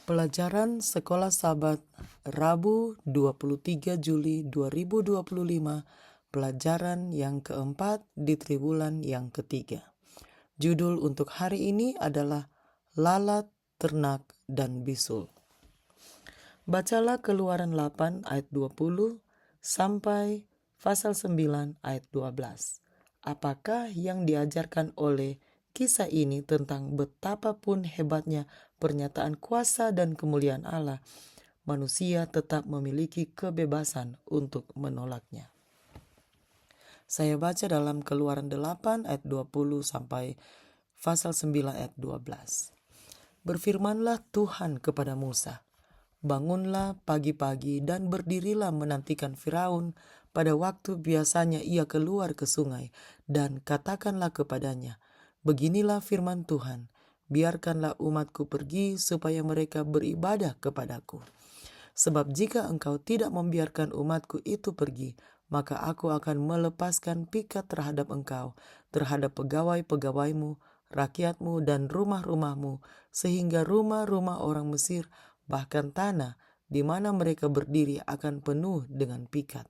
Pelajaran Sekolah Sabat Rabu 23 Juli 2025. Pelajaran yang keempat di triwulan yang ketiga. Judul untuk hari ini adalah Lalat, Ternak, dan Bisul. Bacalah Keluaran 8 ayat 20 sampai pasal 9 ayat 12. Apakah yang diajarkan oleh kisah ini tentang betapapun hebatnya pernyataan kuasa dan kemuliaan Allah, manusia tetap memiliki kebebasan untuk menolaknya. Saya baca dalam Keluaran 8 ayat 20 sampai pasal 9 ayat 12. Berfirmanlah Tuhan kepada Musa, bangunlah pagi-pagi dan berdirilah menantikan Firaun pada waktu biasanya ia keluar ke sungai, dan katakanlah kepadanya, beginilah firman Tuhan, biarkanlah umatku pergi supaya mereka beribadah kepadaku. Sebab jika engkau tidak membiarkan umatku itu pergi, maka aku akan melepaskan pikat terhadap engkau, terhadap pegawai-pegawaimu, rakyatmu, dan rumah-rumahmu, sehingga rumah-rumah orang Mesir, bahkan tanah di mana mereka berdiri akan penuh dengan pikat.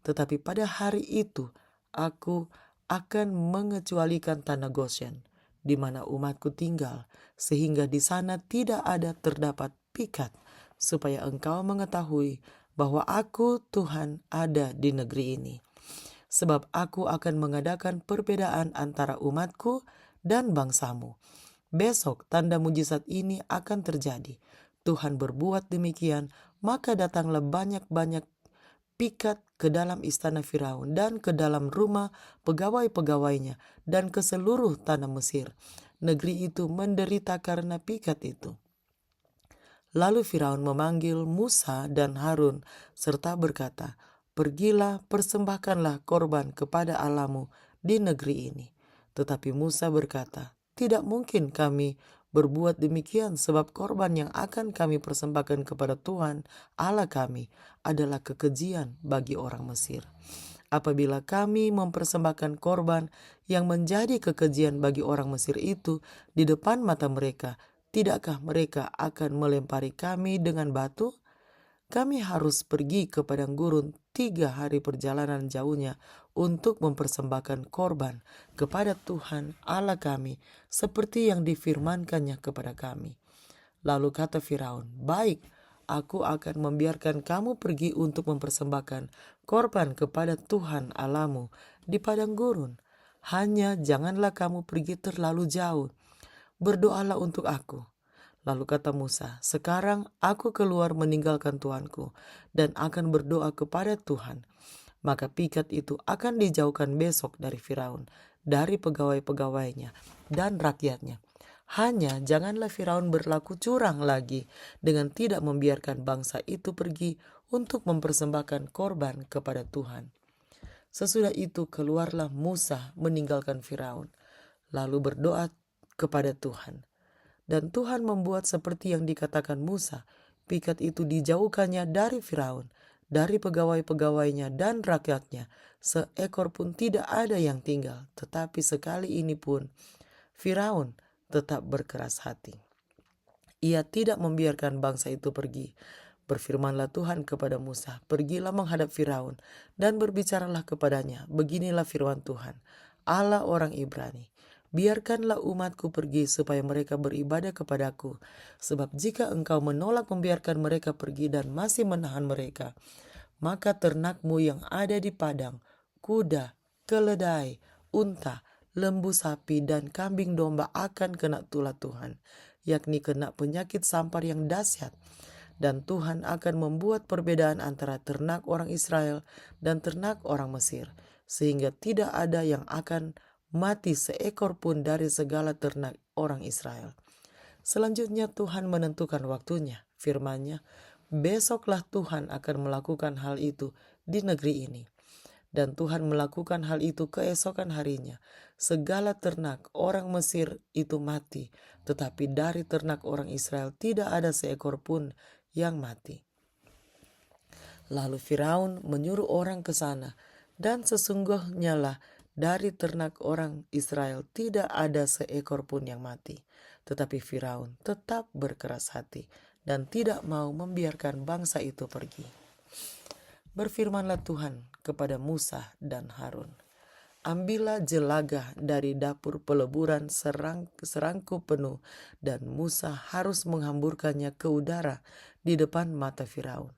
Tetapi pada hari itu aku akan mengecualikan tanah Goshen, di mana umatku tinggal, sehingga di sana tidak ada terdapat pikat, supaya engkau mengetahui bahwa aku Tuhan ada di negeri ini. Sebab aku akan mengadakan perbedaan antara umatku dan bangsamu. Besok tanda mujizat ini akan terjadi. Tuhan berbuat demikian, maka datanglah banyak-banyak pikat ke dalam istana Firaun dan ke dalam rumah pegawai-pegawainya dan ke seluruh tanah Mesir. Negeri itu menderita karena pikat itu. Lalu Firaun memanggil Musa dan Harun serta berkata, pergilah, persembahkanlah korban kepada Allahmu di negeri ini. Tetapi Musa berkata, tidak mungkin kami berbuat demikian, sebab korban yang akan kami persembahkan kepada Tuhan Allah kami adalah kekejian bagi orang Mesir. Apabila kami mempersembahkan korban yang menjadi kekejian bagi orang Mesir itu di depan mata mereka, tidakkah mereka akan melempari kami dengan batu? Kami harus pergi ke padang gurun 3 hari perjalanan jauhnya untuk mempersembahkan korban kepada Tuhan Allah kami seperti yang difirmankannya kepada kami. Lalu kata Firaun, baik, aku akan membiarkan kamu pergi untuk mempersembahkan korban kepada Tuhan Allahmu di padang gurun. Hanya janganlah kamu pergi terlalu jauh. Berdoalah untuk aku. Lalu kata Musa, sekarang aku keluar meninggalkan Tuanku dan akan berdoa kepada Tuhan. Maka pikat itu akan dijauhkan besok dari Firaun, dari pegawai-pegawainya dan rakyatnya. Hanya janganlah Firaun berlaku curang lagi dengan tidak membiarkan bangsa itu pergi untuk mempersembahkan korban kepada Tuhan. Sesudah itu keluarlah Musa meninggalkan Firaun, lalu berdoa kepada Tuhan. Dan Tuhan membuat seperti yang dikatakan Musa, pikat itu dijauhkannya dari Firaun, dari pegawai-pegawainya dan rakyatnya, seekor pun tidak ada yang tinggal. Tetapi sekali ini pun Firaun tetap berkeras hati. Ia tidak membiarkan bangsa itu pergi. Berfirmanlah Tuhan kepada Musa, pergilah menghadap Firaun dan berbicaralah kepadanya, beginilah firman Tuhan, Allah orang Ibrani. Biarkanlah umatku pergi supaya mereka beribadah kepadaku. Sebab jika engkau menolak membiarkan mereka pergi dan masih menahan mereka, maka ternakmu yang ada di padang, kuda, keledai, unta, lembu sapi, dan kambing domba akan kena tulah Tuhan, yakni kena penyakit sampar yang dahsyat. Dan Tuhan akan membuat perbedaan antara ternak orang Israel dan ternak orang Mesir, sehingga tidak ada yang akan mati seekor pun dari segala ternak orang Israel. Selanjutnya Tuhan menentukan waktunya. Firman-Nya, besoklah Tuhan akan melakukan hal itu di negeri ini. Dan Tuhan melakukan hal itu keesokan harinya. Segala ternak orang Mesir itu mati, tetapi dari ternak orang Israel tidak ada seekor pun yang mati. Lalu Firaun menyuruh orang ke sana, dan sesungguhnya lah dari ternak orang Israel tidak ada seekor pun yang mati. Tetapi Firaun tetap berkeras hati dan tidak mau membiarkan bangsa itu pergi. Berfirmanlah Tuhan kepada Musa dan Harun, ambillah jelaga dari dapur peleburan serangku penuh, dan Musa harus menghamburkannya ke udara di depan mata Firaun.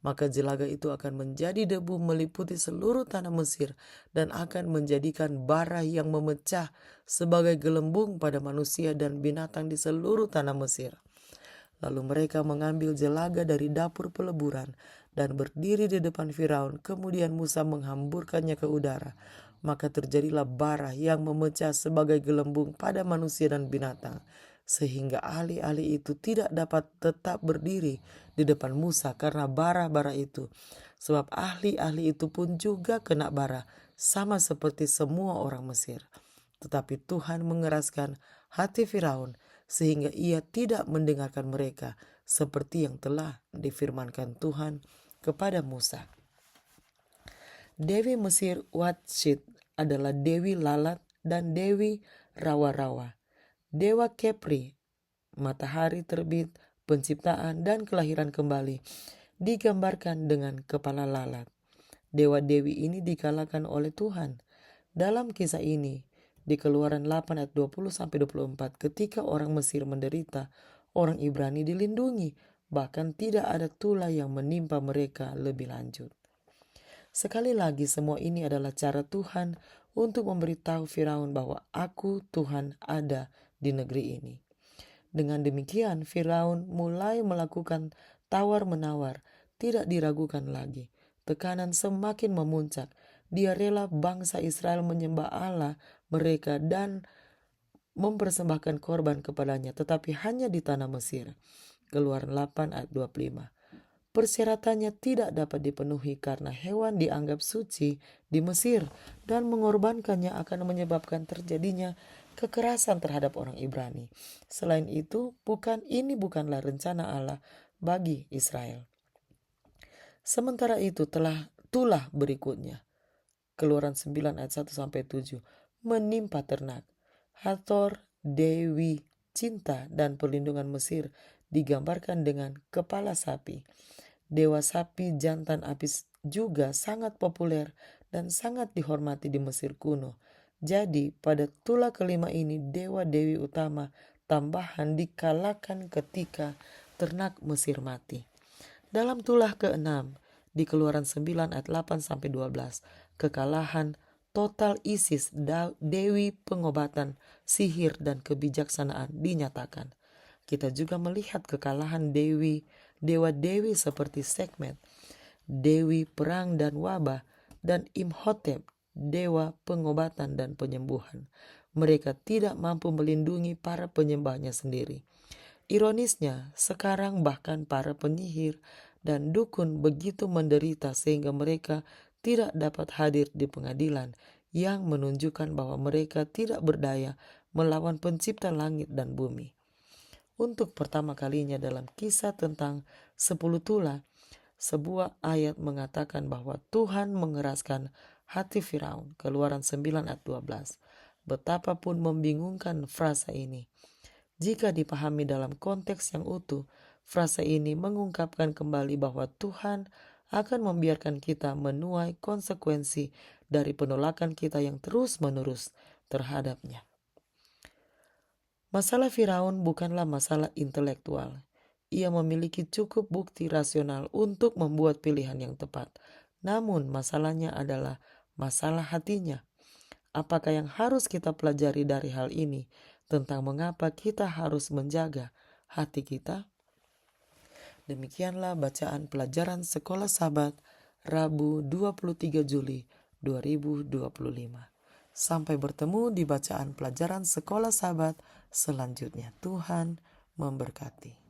Maka jelaga itu akan menjadi debu meliputi seluruh tanah Mesir dan akan menjadikan bara yang memecah sebagai gelembung pada manusia dan binatang di seluruh tanah Mesir. Lalu mereka mengambil jelaga dari dapur peleburan dan berdiri di depan Firaun. Kemudian Musa menghamburkannya ke udara. Maka terjadilah bara yang memecah sebagai gelembung pada manusia dan binatang, sehingga ahli-ahli itu tidak dapat tetap berdiri di depan Musa karena bara-bara itu. Sebab ahli-ahli itu pun juga kena bara, sama seperti semua orang Mesir. Tetapi Tuhan mengeraskan hati Firaun sehingga ia tidak mendengarkan mereka, seperti yang telah difirmankan Tuhan kepada Musa. Dewi Mesir Watshit adalah Dewi Lalat dan Dewi Rawa-rawa. Dewa Kepri, matahari terbit, penciptaan dan kelahiran kembali, digambarkan dengan kepala lalat. Dewa-dewi ini dikalahkan oleh Tuhan. Dalam kisah ini, di Keluaran 8 ayat 20-24, ketika orang Mesir menderita, orang Ibrani dilindungi, bahkan tidak ada tulah yang menimpa mereka lebih lanjut. Sekali lagi, semua ini adalah cara Tuhan untuk memberitahu Firaun bahwa Aku Tuhan ada di negeri ini. Dengan demikian, Firaun mulai melakukan tawar-menawar, tidak diragukan lagi. Tekanan semakin memuncak. Dia rela bangsa Israel menyembah Allah mereka dan mempersembahkan korban kepadanya, tetapi hanya di tanah Mesir. Keluaran 8 ayat 25. Persyaratannya tidak dapat dipenuhi karena hewan dianggap suci di Mesir dan mengorbankannya akan menyebabkan terjadinya kekerasan terhadap orang Ibrani. Selain itu, ini bukanlah rencana Allah bagi Israel. Sementara itu tulah berikutnya, Keluaran 9 ayat 1-7, menimpa ternak. Hathor, Dewi Cinta dan Perlindungan Mesir digambarkan dengan kepala sapi. Dewa sapi jantan Apis juga sangat populer dan sangat dihormati di Mesir kuno. Jadi pada tulah kelima ini dewa-dewi utama tambahan dikalahkan ketika ternak Mesir mati. Dalam tulah ke-6 di Keluaran 9 ayat 8-12, kekalahan total Isis, dewi pengobatan, sihir dan kebijaksanaan dinyatakan. Kita juga melihat kekalahan dewa-dewi seperti Sekhmet, dewi perang dan wabah, dan Imhotep, dewa pengobatan dan penyembuhan. Mereka tidak mampu melindungi para penyembahnya sendiri. Ironisnya, sekarang bahkan para penyihir dan dukun begitu menderita sehingga mereka tidak dapat hadir di pengadilan, yang menunjukkan bahwa mereka tidak berdaya melawan pencipta langit dan bumi. Untuk pertama kalinya dalam kisah tentang 10 tulah, sebuah ayat mengatakan bahwa Tuhan mengeraskan hati Firaun. Keluaran 9 ayat 12. Betapapun membingungkan frasa ini, jika dipahami dalam konteks yang utuh, frasa ini mengungkapkan kembali bahwa Tuhan akan membiarkan kita menuai konsekuensi dari penolakan kita yang terus-menerus terhadapnya. Masalah Firaun bukanlah masalah intelektual. Ia memiliki cukup bukti rasional untuk membuat pilihan yang tepat. Namun masalahnya adalah masalah hatinya. Apakah yang harus kita pelajari dari hal ini tentang mengapa kita harus menjaga hati kita? Demikianlah bacaan pelajaran Sekolah Sabat Rabu 23 Juli 2025. Sampai bertemu di bacaan pelajaran Sekolah Sabat selanjutnya. Tuhan memberkati.